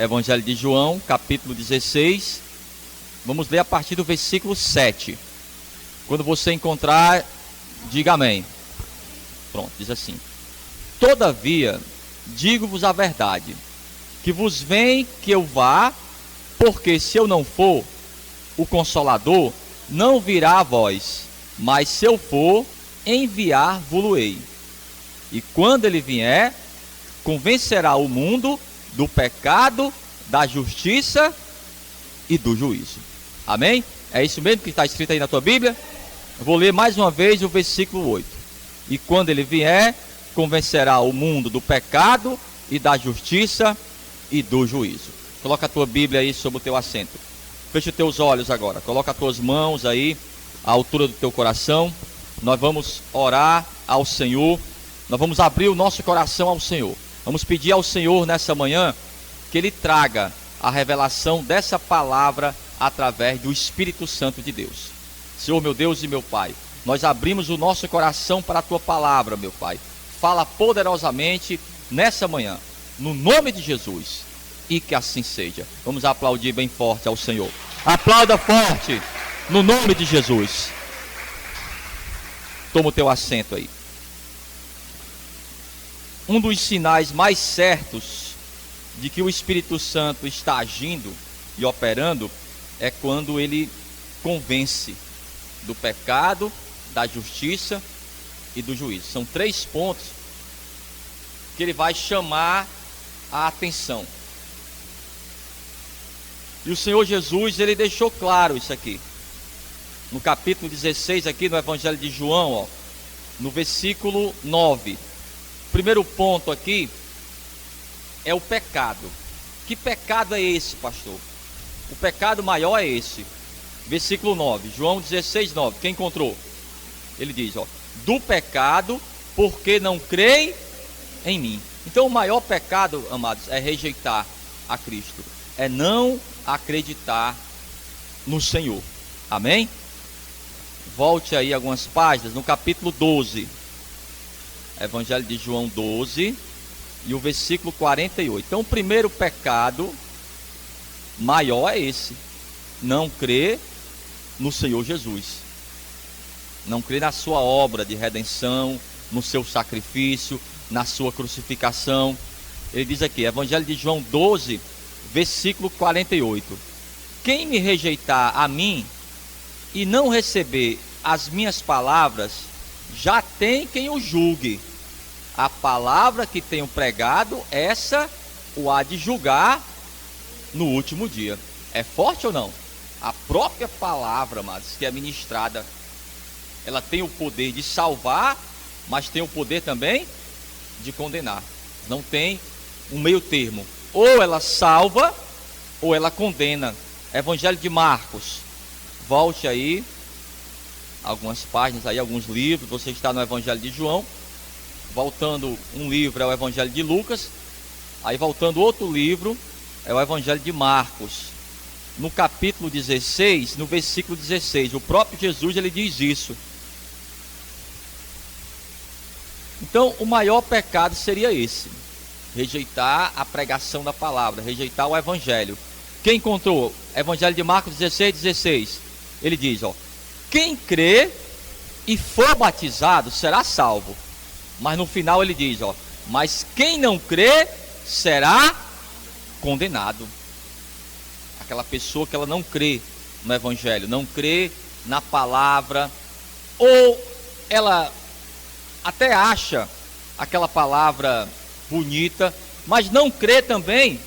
Evangelho de João, capítulo 16. Vamos ler a partir do versículo 7. Quando você encontrar, diga amém. Pronto, diz assim: Todavia, digo-vos a verdade, que vos vem que eu vá, porque se eu não for, o Consolador não virá a vós, mas se eu for, enviar-vos-ei. E quando ele vier, convencerá o mundo do pecado, da justiça e do juízo. Amém? É isso mesmo que está escrito aí na tua Bíblia? Eu vou ler mais uma vez o versículo 8. E quando ele vier, convencerá o mundo do pecado e da justiça e do juízo. Coloca a tua Bíblia aí sobre o teu assento. Fecha os teus olhos agora. Coloca as tuas mãos aí à altura do teu coração. Nós vamos orar ao Senhor. Nós vamos abrir o nosso coração ao Senhor. Vamos pedir ao Senhor nessa manhã que Ele traga a revelação dessa palavra através do Espírito Santo de Deus. Senhor, meu Deus e meu Pai, nós abrimos o nosso coração para a Tua palavra, meu Pai. Fala poderosamente nessa manhã, no nome de Jesus, e que assim seja. Vamos aplaudir bem forte ao Senhor. Aplauda forte, no nome de Jesus. Toma o teu assento aí. Um dos sinais mais certos de que o Espírito Santo está agindo e operando é quando ele convence do pecado, da justiça e do juízo. São 3 pontos que ele vai chamar a atenção. E o Senhor Jesus, ele deixou claro isso aqui. No capítulo 16 aqui no Evangelho de João, ó, no versículo 9. O primeiro ponto aqui é o pecado. Que pecado é esse, pastor? O pecado maior é esse. Versículo 9, João 16, 9. Quem encontrou? Ele diz, ó, do pecado, porque não creem em mim. Então o maior pecado, amados, é rejeitar a Cristo. É não acreditar no Senhor. Amém? Volte aí algumas páginas, no capítulo 12. Evangelho de João 12 e o versículo 48. Então o primeiro pecado maior é esse: não crer no Senhor Jesus, não crer na sua obra de redenção, no seu sacrifício, na sua crucificação. Ele diz aqui, Evangelho de João 12, versículo 48: quem me rejeitar a mim e não receber as minhas palavras, já tem quem o julgue. A palavra que tenho pregado, essa o há de julgar no último dia. É forte ou não? A própria palavra, mas que é ministrada, ela tem o poder de salvar, mas tem o poder também de condenar. Não tem um meio termo. Ou ela salva, ou ela condena. Evangelho de Marcos. Volte aí algumas páginas aí, alguns livros. Você está no Evangelho de João. Voltando um livro é o Evangelho de Lucas. Aí voltando outro livro é o Evangelho de Marcos. No capítulo 16, no versículo 16, o próprio Jesus, ele diz isso. Então o maior pecado seria esse: rejeitar a pregação da palavra, rejeitar o Evangelho. Quem encontrou? Evangelho de Marcos 16, 16. Ele diz, ó, quem crê e for batizado será salvo. Mas no final ele diz, ó, mas quem não crê será condenado. Aquela pessoa que ela não crê no Evangelho, não crê na palavra, ou ela até acha aquela palavra bonita, mas não crê também,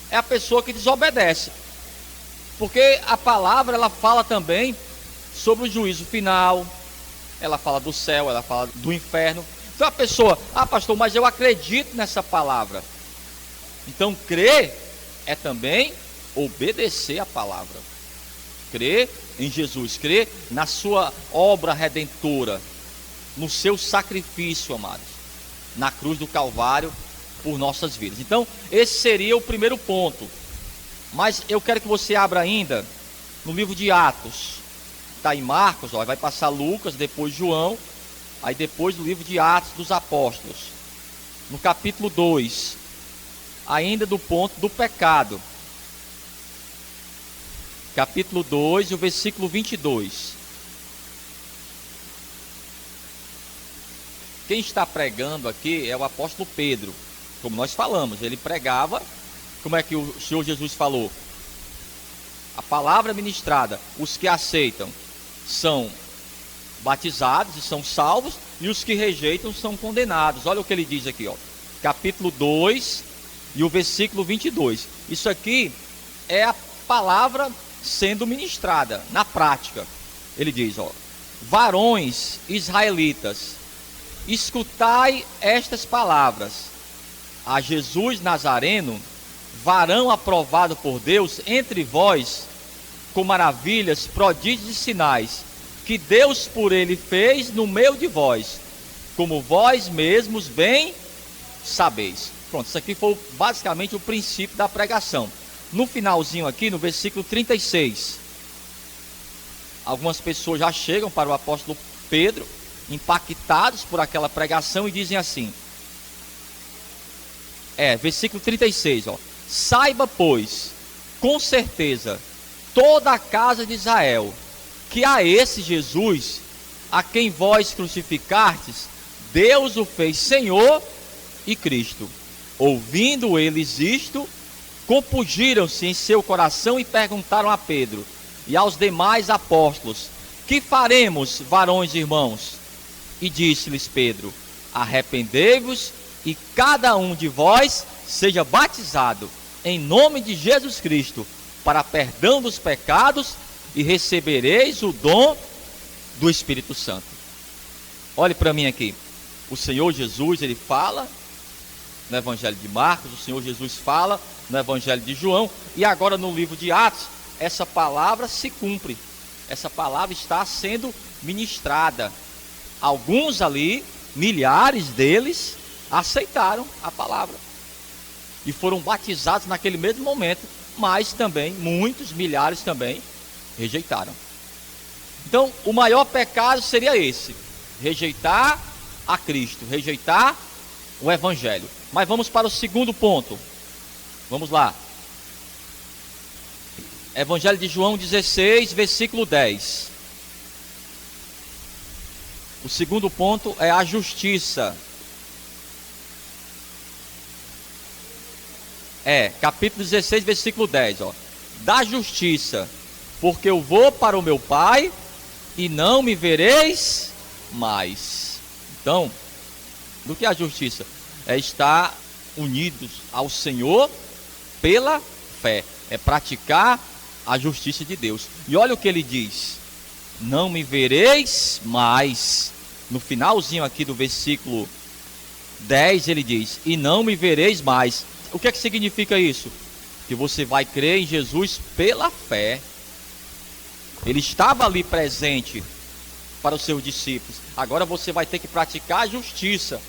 é a pessoa que desobedece. Porque a palavra, ela fala também sobre o juízo final, ela fala do céu, ela fala do inferno. Então a pessoa, pastor, mas eu acredito nessa palavra. Então crer é também obedecer a palavra. Crer em Jesus, crer na sua obra redentora, no seu sacrifício, amados, na cruz do Calvário por nossas vidas. Então esse seria o primeiro ponto. Mas eu quero que você abra ainda no livro de Atos. Está em Marcos, ó, vai passar Lucas, depois João, aí depois o livro de Atos dos Apóstolos. No capítulo 2, ainda do ponto do pecado. Capítulo 2, o versículo 22. Quem está pregando aqui é o apóstolo Pedro. Como nós falamos, ele pregava. Como é que o Senhor Jesus falou? A palavra ministrada, os que aceitam são batizados e são salvos, e os que rejeitam são condenados. Olha o que ele diz aqui, ó. Capítulo 2 e o versículo 22. Isso aqui é a palavra sendo ministrada na prática. Ele diz, ó: varões israelitas, escutai estas palavras. A Jesus Nazareno, varão aprovado por Deus entre vós, com maravilhas, prodígios e sinais, que Deus por ele fez no meio de vós, como vós mesmos bem sabeis. Pronto, isso aqui foi basicamente o princípio da pregação. No finalzinho aqui, no versículo 36, algumas pessoas já chegam para o apóstolo Pedro, impactados por aquela pregação, e dizem assim, versículo 36, ó: saiba, pois, com certeza, toda a casa de Israel, que a esse Jesus, a quem vós crucificastes, Deus o fez Senhor e Cristo. Ouvindo eles isto, compungiram-se em seu coração e perguntaram a Pedro e aos demais apóstolos: que faremos, varões e irmãos? E disse-lhes Pedro: arrependei-vos e cada um de vós seja batizado em nome de Jesus Cristo para perdão dos pecados, e recebereis o dom do Espírito Santo. Olhe para mim aqui. O Senhor Jesus, ele fala no Evangelho de Marcos, o Senhor Jesus fala no Evangelho de João, e agora no livro de Atos, essa palavra se cumpre. Essa palavra está sendo ministrada. Alguns ali, milhares deles, aceitaram a palavra e foram batizados naquele mesmo momento, mas também muitos, milhares também rejeitaram. Então, o maior pecado seria esse: rejeitar a Cristo, rejeitar o Evangelho. Mas vamos para o segundo ponto. Vamos lá. Evangelho de João 16, versículo 10. O segundo ponto é a justiça. Capítulo 16, versículo 10, ó. Da justiça, porque eu vou para o meu Pai e não me vereis mais. Então, do que é a justiça? É estar unidos ao Senhor pela fé, é praticar a justiça de Deus. E olha o que ele diz: não me vereis mais. No finalzinho aqui do versículo 10 ele diz: e não me vereis mais. O que é que significa isso? Que você vai crer em Jesus pela fé. Ele estava ali presente para os seus discípulos. Agora você vai ter que praticar a justiça,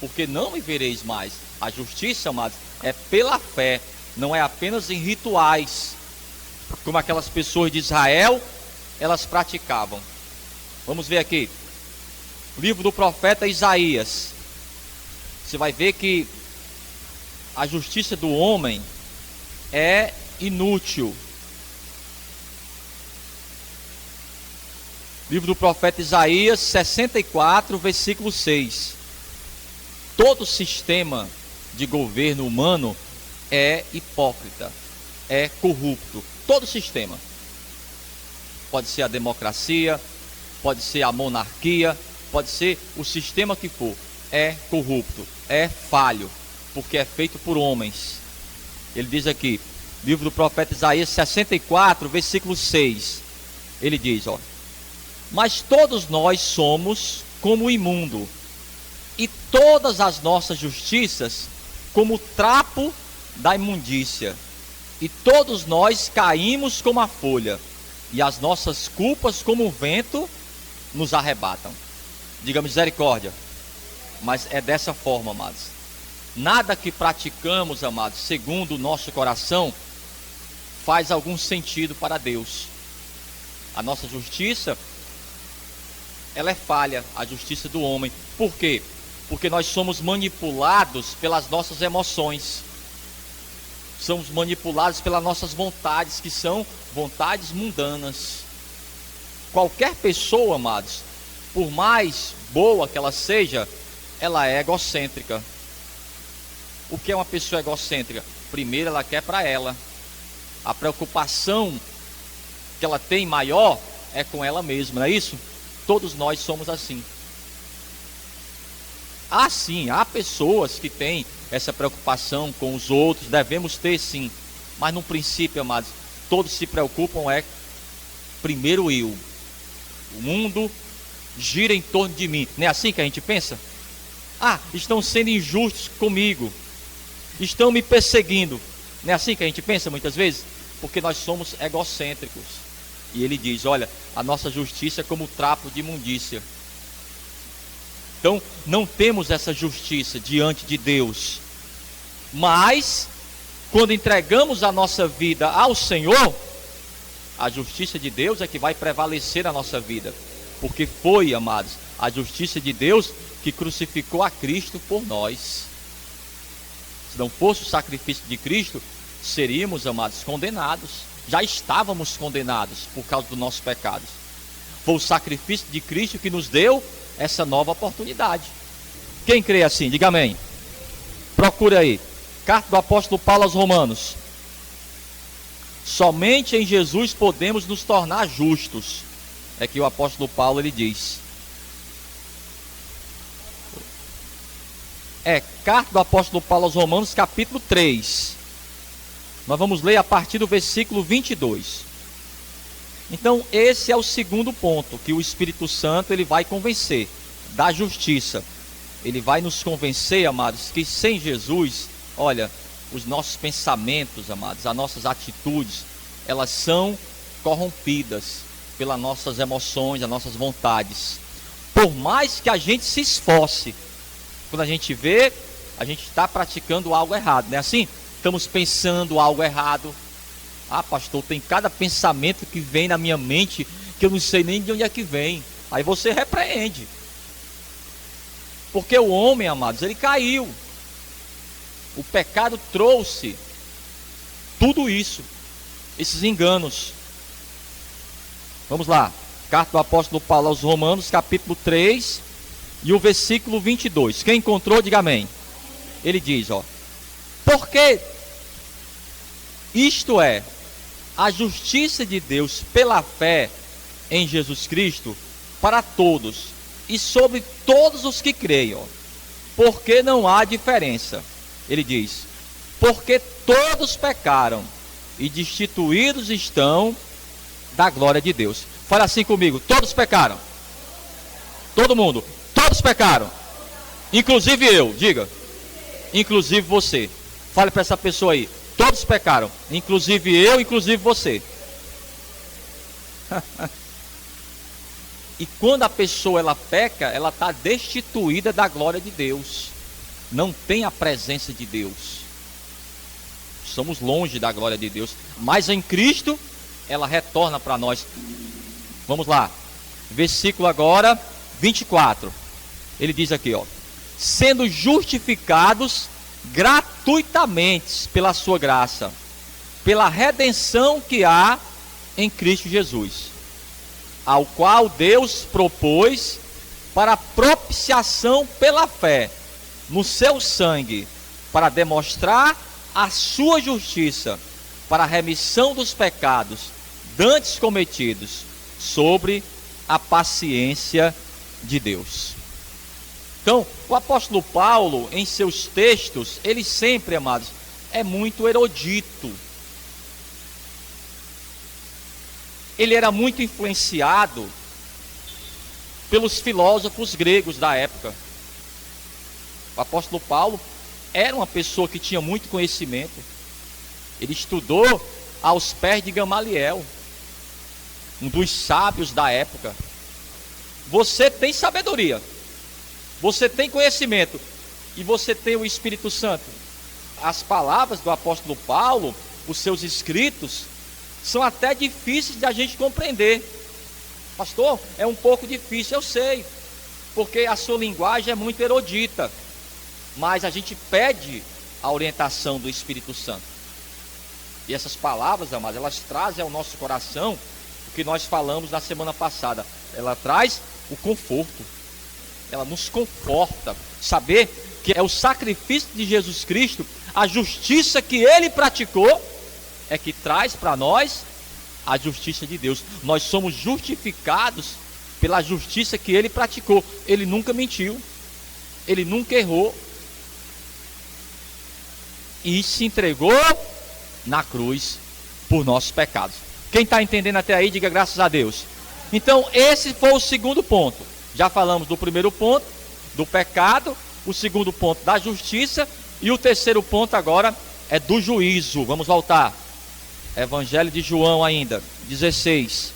porque não me vereis mais. A justiça, amados, é pela fé, não é apenas em rituais, como aquelas pessoas de Israel, elas praticavam. Vamos ver aqui, livro do profeta Isaías. Você vai ver que a justiça do homem é inútil. Livro do profeta Isaías 64, versículo 6. Todo sistema de governo humano é hipócrita, é corrupto. Todo sistema. Pode ser a democracia, pode ser a monarquia, pode ser o sistema que for. É corrupto, é falho, porque é feito por homens. Ele diz aqui, livro do profeta Isaías 64, versículo 6. Ele diz, ó: mas todos nós somos como o imundo, e todas as nossas justiças como o trapo da imundícia, e todos nós caímos como a folha, e as nossas culpas como o vento nos arrebatam. Diga misericórdia. Mas é dessa forma, amados. Nada que praticamos, amados, segundo o nosso coração, faz algum sentido para Deus. A nossa justiça, ela é falha, a justiça do homem. Por quê? Porque nós somos manipulados pelas nossas emoções. somos manipulados pelas nossas vontades, que são vontades mundanas. Qualquer pessoa, amados, por mais boa que ela seja, ela é egocêntrica. O que é uma pessoa egocêntrica? Primeiro, ela quer para ela. A preocupação que ela tem maior é com ela mesma, não é isso? Todos nós somos assim. Sim, há pessoas que têm essa preocupação com os outros, devemos ter sim. Mas no princípio, amados, todos se preocupam primeiro eu. O mundo gira em torno de mim. Não é assim que a gente pensa? Estão sendo injustos comigo, estão me perseguindo. Não é assim que a gente pensa muitas vezes? Porque nós somos egocêntricos. E ele diz, olha, a nossa justiça é como trapo de imundícia. Então, não temos essa justiça diante de Deus. Mas, quando entregamos a nossa vida ao Senhor, a justiça de Deus é que vai prevalecer na nossa vida. Porque foi, amados, a justiça de Deus que crucificou a Cristo por nós. Se não fosse o sacrifício de Cristo, seríamos, amados, condenados. Já estávamos condenados por causa dos nossos pecados. Foi o sacrifício de Cristo que nos deu essa nova oportunidade. Quem crê assim, diga amém. Procure aí, carta do apóstolo Paulo aos Romanos. Somente em Jesus podemos nos tornar justos. É que o apóstolo Paulo ele diz. Carta do apóstolo Paulo aos Romanos, capítulo 3. Nós vamos ler a partir do versículo 22. Então, esse é o segundo ponto, que o Espírito Santo ele vai convencer da justiça. Ele vai nos convencer, amados, que sem Jesus, olha, os nossos pensamentos, amados, as nossas atitudes, elas são corrompidas pelas nossas emoções, as nossas vontades. Por mais que a gente se esforce, quando a gente vê, a gente está praticando algo errado, não é assim? Estamos pensando algo errado. Pastor, tem cada pensamento que vem na minha mente que eu não sei nem de onde é que vem. Aí você repreende. Porque o homem, amados, ele caiu. O pecado trouxe tudo isso, esses enganos. Vamos lá, carta do apóstolo Paulo aos Romanos, capítulo 3 e o versículo 22. Quem encontrou, diga amém. Ele diz, porque isto é a justiça de Deus pela fé em Jesus Cristo para todos e sobre todos os que creem, porque não há diferença. Ele diz, porque todos pecaram e destituídos estão da glória de Deus. Fala assim comigo, todos pecaram. Todo mundo, todos pecaram. Inclusive eu, diga. Inclusive você. Fale para essa pessoa aí, todos pecaram, inclusive eu, inclusive você. E quando a pessoa ela peca, ela está destituída da glória de Deus. Não tem a presença de Deus. Somos longe da glória de Deus. Mas em Cristo, ela retorna para nós. Vamos lá. Versículo agora 24. Ele diz aqui, sendo justificados gratuitamente pela sua graça, pela redenção que há em Cristo Jesus, ao qual Deus propôs para propiciação pela fé no seu sangue, para demonstrar a sua justiça, para a remissão dos pecados dantes cometidos, sobre a paciência de Deus. Então, o apóstolo Paulo, em seus textos, ele sempre, amados, é muito erudito. Ele era muito influenciado pelos filósofos gregos da época. O apóstolo Paulo era uma pessoa que tinha muito conhecimento. Ele estudou aos pés de Gamaliel, um dos sábios da época. Você tem sabedoria, você tem conhecimento e você tem o Espírito Santo. As palavras do apóstolo Paulo, os seus escritos, são até difíceis de a gente compreender. Pastor, é um pouco difícil, eu sei, porque a sua linguagem é muito erudita, mas a gente pede a orientação do Espírito Santo. E essas palavras, amados, elas trazem ao nosso coração o que nós falamos na semana passada. Ela traz o conforto. Ela nos conforta. Saber que é o sacrifício de Jesus Cristo, a justiça que Ele praticou, é que traz para nós a justiça de Deus. Nós somos justificados pela justiça que Ele praticou. Ele nunca mentiu. Ele nunca errou. E se entregou na cruz por nossos pecados. Quem está entendendo até aí, diga graças a Deus. Então esse foi o segundo ponto. Já falamos do primeiro ponto, do pecado. O segundo ponto, da justiça. E o terceiro ponto agora é do juízo. Vamos voltar. Evangelho de João ainda, 16.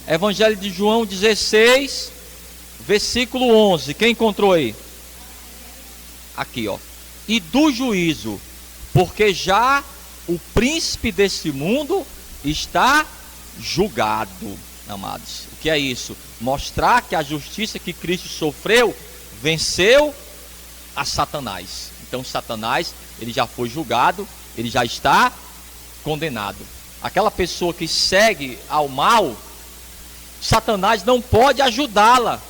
Evangelho de João 16, versículo 11. Quem encontrou aí? Aqui, ó. E do juízo, porque já o príncipe desse mundo está julgado, amados. O que é isso? Mostrar que a justiça que Cristo sofreu venceu a Satanás. Então Satanás, ele já foi julgado, ele já está condenado. Aquela pessoa que segue ao mal, Satanás não pode ajudá-la,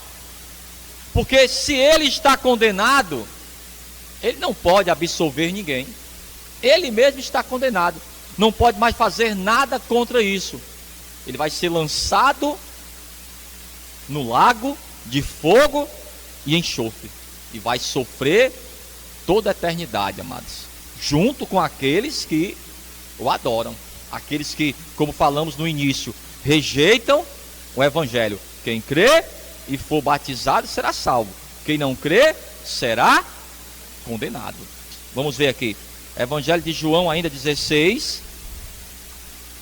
porque se ele está condenado, ele não pode absolver ninguém. Ele mesmo está condenado, não pode mais fazer nada contra isso. Ele vai ser lançado no lago de fogo e enxofre, e vai sofrer toda a eternidade, amados, junto com aqueles que o adoram, aqueles que, como falamos no início, rejeitam o Evangelho. Quem crê e for batizado será salvo, quem não crê será condenado. Vamos ver aqui, Evangelho de João ainda 16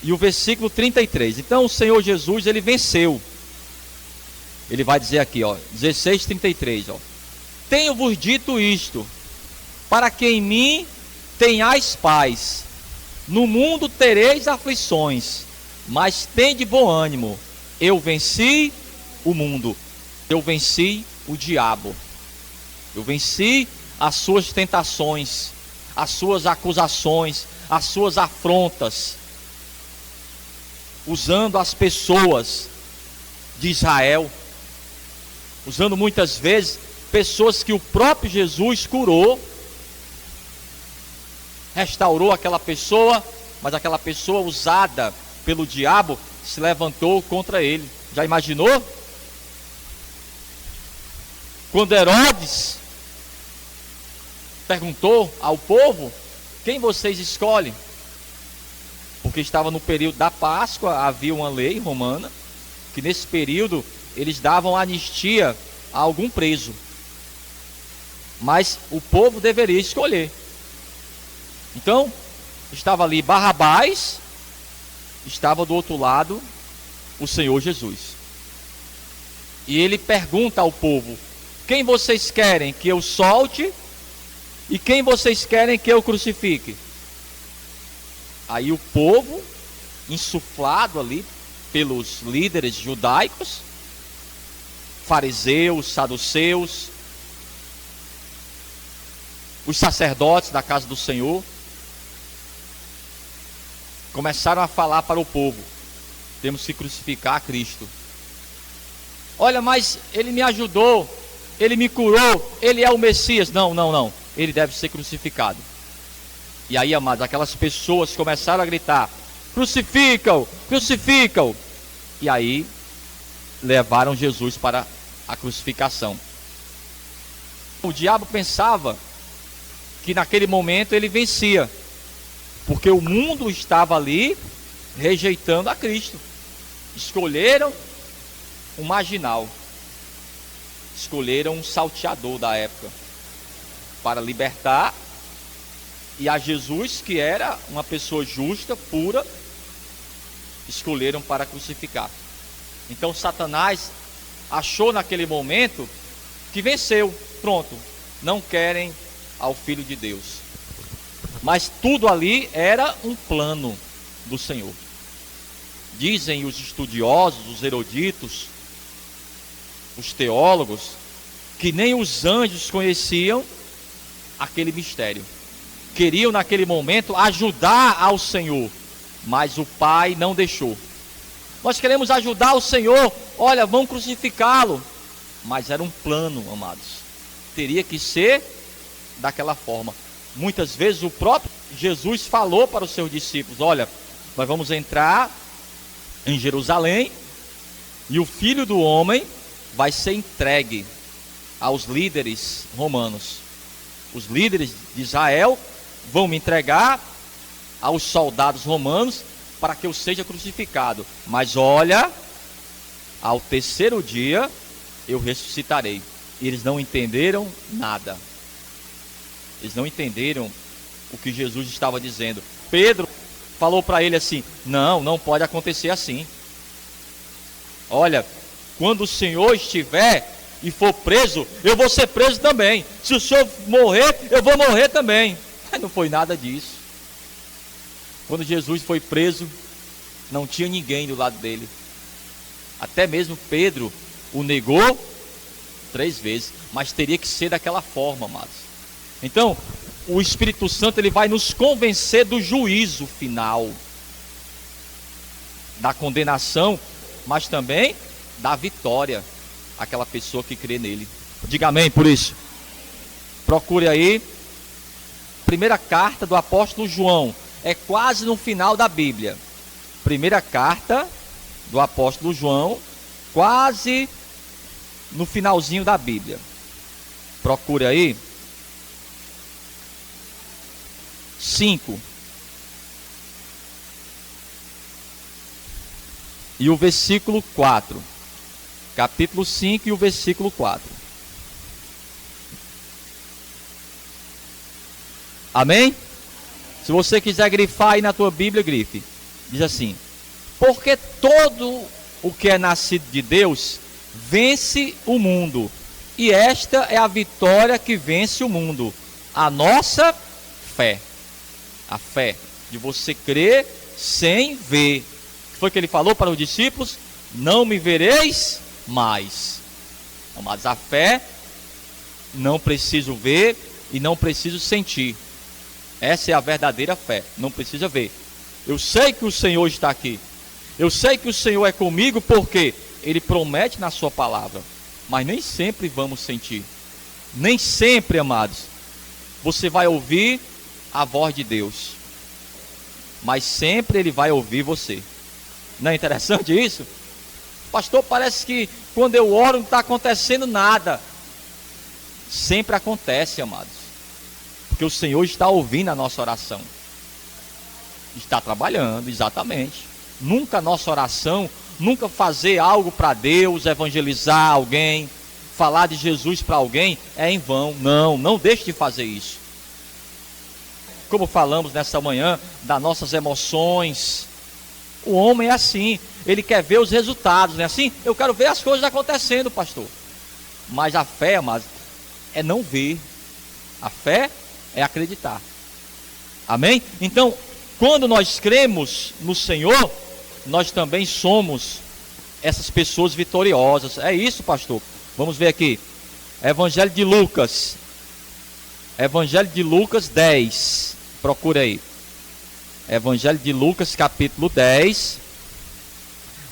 e o versículo 33. Então o Senhor Jesus, ele venceu. Ele vai dizer aqui, ó, 16:33, ó: tenho-vos dito isto, para que em mim tenhais paz. No mundo tereis aflições, mas tende bom ânimo. Eu venci o mundo. Eu venci o diabo. Eu venci as suas tentações, as suas acusações, as suas afrontas, usando as pessoas de Israel, usando muitas vezes pessoas que o próprio Jesus curou, restaurou aquela pessoa, mas aquela pessoa usada pelo diabo se levantou contra ele. Já imaginou? Quando Herodes perguntou ao povo: quem vocês escolhem? Porque estava no período da Páscoa, havia uma lei romana que nesse período eles davam anistia a algum preso, mas o povo deveria escolher. Então estava ali Barrabás, estava do outro lado o Senhor Jesus. E ele pergunta ao povo: quem vocês querem que eu solte e quem vocês querem que eu crucifique? Aí o povo, insuflado ali pelos líderes judaicos, fariseus, saduceus, os sacerdotes da casa do Senhor, começaram a falar para o povo: temos que crucificar a Cristo. Olha, mas ele me ajudou, ele me curou, ele é o Messias. Não, não, não, ele deve ser crucificado. E aí, amados, aquelas pessoas começaram a gritar: crucificam, crucificam. E aí levaram Jesus para a crucificação. O diabo pensava que naquele momento ele vencia, porque o mundo estava ali rejeitando a Cristo. Escolheram um marginal, escolheram um salteador da época para libertar, e a Jesus, que era uma pessoa justa, pura, escolheram para crucificar. Então Satanás achou naquele momento que venceu. Pronto, não querem ao Filho de Deus. Mas tudo ali era um plano do Senhor. Dizem os estudiosos, os eruditos, os teólogos, que nem os anjos conheciam aquele mistério, queriam naquele momento ajudar ao Senhor, mas o Pai não deixou. Nós queremos ajudar o Senhor, olha, vão crucificá-lo, mas era um plano, amados, teria que ser daquela forma. Muitas vezes o próprio Jesus falou para os seus discípulos: olha, nós vamos entrar em Jerusalém e o Filho do Homem vai ser entregue aos líderes romanos. Os líderes de Israel vão me entregar aos soldados romanos para que eu seja crucificado. Mas olha, ao terceiro dia eu ressuscitarei. E eles não entenderam nada. Eles não entenderam o que Jesus estava dizendo. Pedro falou para ele assim: não pode acontecer assim. Olha, quando o Senhor estiver e for preso, eu vou ser preso também. Se o Senhor morrer, eu vou morrer também. Mas não foi nada disso. Quando Jesus foi preso, não tinha ninguém do lado dele. Até mesmo Pedro o negou 3 vezes. Mas teria que ser daquela forma, amados. Então, o Espírito Santo, ele vai nos convencer do juízo final, da condenação, mas também da vitória, aquela pessoa que crê nele. Diga amém por isso. Procure aí, primeira carta do apóstolo João, é quase no final da Bíblia. Primeira carta do apóstolo João, quase no finalzinho da Bíblia. Procure aí. 5. E o versículo 4. Capítulo 5 e o versículo 4. Amém? Se você quiser grifar aí na tua Bíblia, grife. Diz assim: porque todo o que é nascido de Deus vence o mundo. E esta é a vitória que vence o mundo: a nossa fé. A fé de você crer sem ver. O que foi que ele falou para os discípulos? Não me vereis mais. Mas a fé, não preciso ver e não preciso sentir. Essa é a verdadeira fé. Não precisa ver. Eu sei que o Senhor está aqui. Eu sei que o Senhor é comigo, porque Ele promete na sua palavra. Mas nem sempre vamos sentir. Nem sempre, amados, você vai ouvir a voz de Deus, mas sempre Ele vai ouvir você. Não é interessante isso? Pastor, parece que quando eu oro não está acontecendo nada. Sempre acontece, amados, porque o Senhor está ouvindo a nossa oração, está trabalhando, exatamente. Nunca a nossa oração, nunca fazer algo para Deus, evangelizar alguém, falar de Jesus para alguém é em vão. Não deixe de fazer isso. Como falamos nessa manhã das nossas emoções, o homem é assim, ele quer ver os resultados, não é assim? Eu quero ver as coisas acontecendo, pastor. Mas a fé, amados, é não ver. A fé é acreditar. Amém? Então, quando nós cremos no Senhor, nós também somos essas pessoas vitoriosas. É isso, pastor. Vamos ver aqui. Evangelho de Lucas. Evangelho de Lucas 10. Procura aí. Evangelho de Lucas, capítulo 10,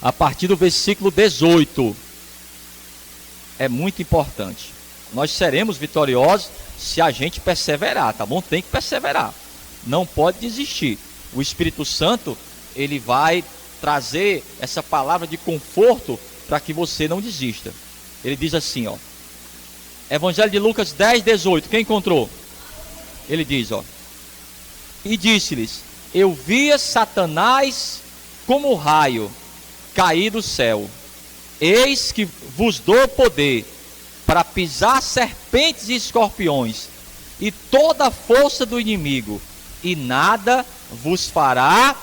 a partir do versículo 18. É muito importante. Nós seremos vitoriosos se a gente perseverar, tá bom? Tem que perseverar. Não pode desistir. O Espírito Santo, ele vai trazer essa palavra de conforto para que você não desista. Ele diz assim, ó. Evangelho de Lucas 10, 18. Quem encontrou? Ele diz, ó. E disse-lhes: eu via Satanás como raio cair do céu. Eis que vos dou poder para pisar serpentes e escorpiões e toda a força do inimigo, e nada vos fará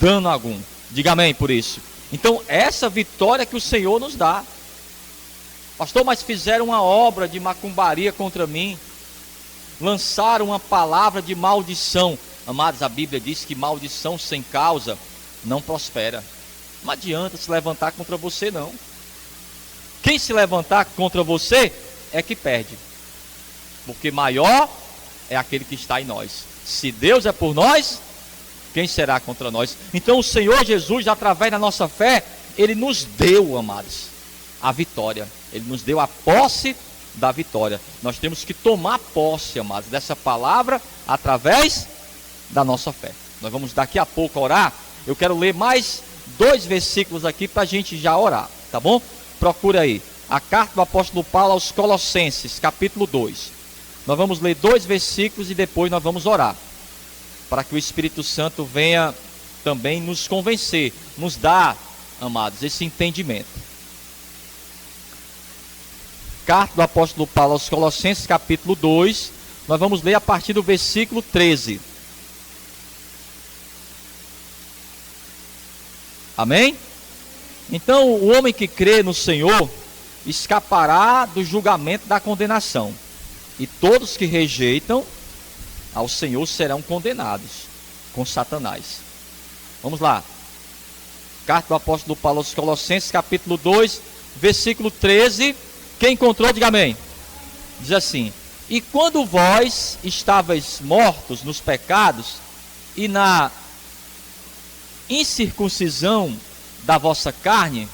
dano algum. Diga amém por isso. Então, essa vitória que o Senhor nos dá. Pastor, mas fizeram uma obra de macumbaria contra mim, lançaram uma palavra de maldição. Amados, a Bíblia diz que maldição sem causa não prospera. Não adianta se levantar contra você, não. Quem se levantar contra você é que perde, porque maior é aquele que está em nós. Se Deus é por nós, quem será contra nós? Então o Senhor Jesus, através da nossa fé, Ele nos deu, amados, a vitória. Ele nos deu a posse da vitória. Nós temos que tomar posse, amados, dessa palavra através da nossa fé. Nós vamos daqui a pouco orar. Eu quero ler mais 2 versículos aqui para a gente já orar, tá bom? Procura aí, a carta do apóstolo Paulo aos Colossenses, capítulo 2. Nós vamos ler 2 versículos e depois nós vamos orar, para que o Espírito Santo venha também nos convencer, nos dar, amados, esse entendimento. Carta do apóstolo Paulo aos Colossenses, capítulo 2, nós vamos ler a partir do versículo 13. Amém? Então, o homem que crê no Senhor escapará do julgamento da condenação, e todos que rejeitam ao Senhor serão condenados com Satanás. Vamos lá. Carta do apóstolo Paulo aos Colossenses, capítulo 2, versículo 13. Quem encontrou, diga amém. Diz assim: e quando vós estavais mortos nos pecados e na incircuncisão da vossa carne,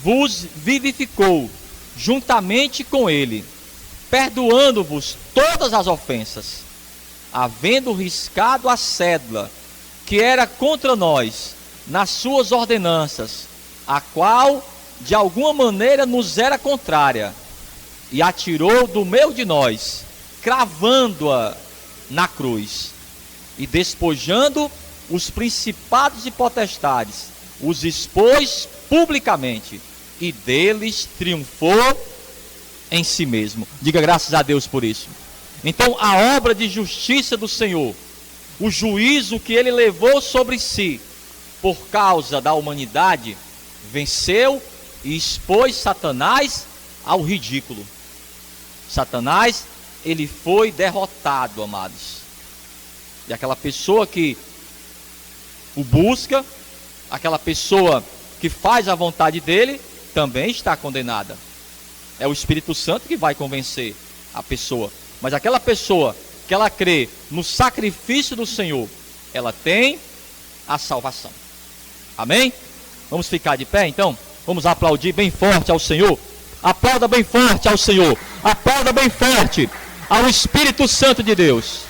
vos vivificou juntamente com ele, perdoando-vos todas as ofensas, havendo riscado a cédula que era contra nós nas suas ordenanças, a qual de alguma maneira nos era contrária, e atirou do meio de nós, cravando-a na cruz, e despojando os principados e potestades, os expôs publicamente, e deles triunfou em si mesmo. Diga graças a Deus por isso. Então a obra de justiça do Senhor, o juízo que ele levou sobre si por causa da humanidade, venceu e expôs Satanás ao ridículo. Satanás, ele foi derrotado, amados. E aquela pessoa que o busca, aquela pessoa que faz a vontade dele, também está condenada. É o Espírito Santo que vai convencer a pessoa. Mas aquela pessoa que ela crê no sacrifício do Senhor, ela tem a salvação. Amém? Vamos ficar de pé então? Vamos aplaudir bem forte ao Senhor. Aplauda bem forte ao Senhor. Aplauda bem forte ao Espírito Santo de Deus.